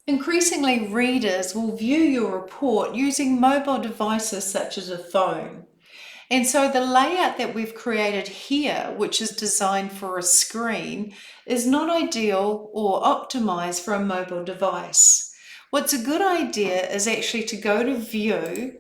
Increasingly, readers will view your report using mobile devices such as a phone. And so the layout that we've created here, which is designed for a screen, is not ideal or optimized for a mobile device. What's a good idea is actually to go to View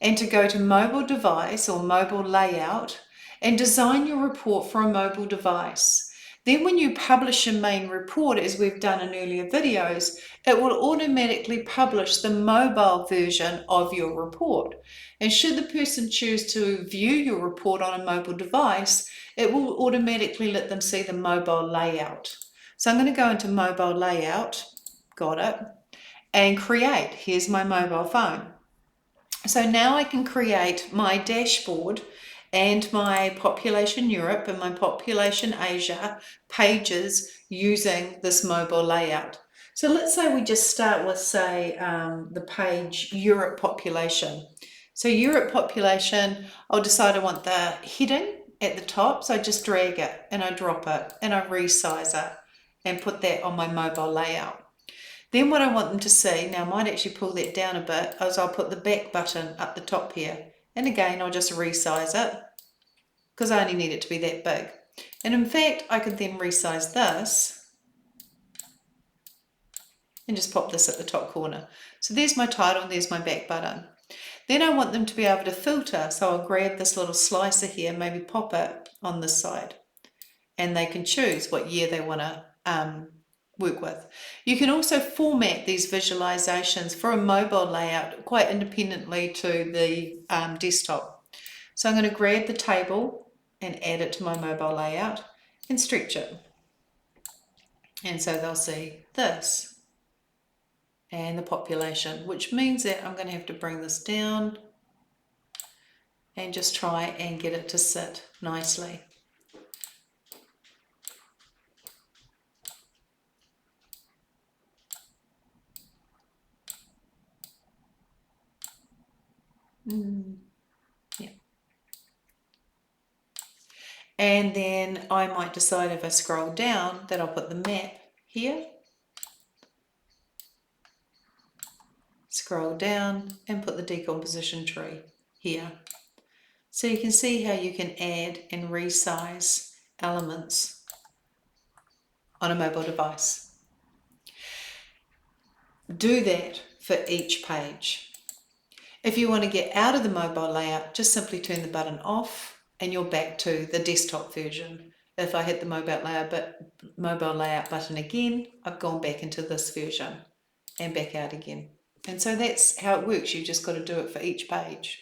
and to go to Mobile Device or Mobile Layout and design your report for a mobile device. Then when you publish a main report, as we've done in earlier videos, it will automatically publish the mobile version of your report. And should the person choose to view your report on a mobile device, it will automatically let them see the mobile layout. So I'm going to go into Mobile Layout, got it, and create. Here's my mobile phone. So now I can create my dashboard and my population Europe and my population Asia pages using this mobile layout. So let's say we just start with, say, the page Europe population. So Europe population, I'll decide I want the heading at the top. So I just drag it and I drop it and I resize it and put that on my mobile layout. Then what I want them to see, now I might actually pull that down a bit, is I'll put the back button up the top here. And again, I'll just resize it because I only need it to be that big. And in fact, I could then resize this and just pop this at the top corner. So there's my title and there's my back button. Then I want them to be able to filter. So I'll grab this little slicer here, maybe pop it on this side. And they can choose what year they want to work with. You can also format these visualizations for a mobile layout quite independently to the desktop. So I'm going to grab the table and add it to my mobile layout and stretch it. And so they'll see this and the population, which means that I'm going to have to bring this down and just try and get it to sit nicely. Yeah. And then I might decide if I scroll down that I'll put the map here. Scroll down and put the decomposition tree here. So you can see how you can add and resize elements on a mobile device. Do that for each page. If you want to get out of the mobile layout, just simply turn the button off and you're back to the desktop version. If I hit the mobile layout button again, I've gone back into this version and back out again. And so that's how it works. You've just got to do it for each page.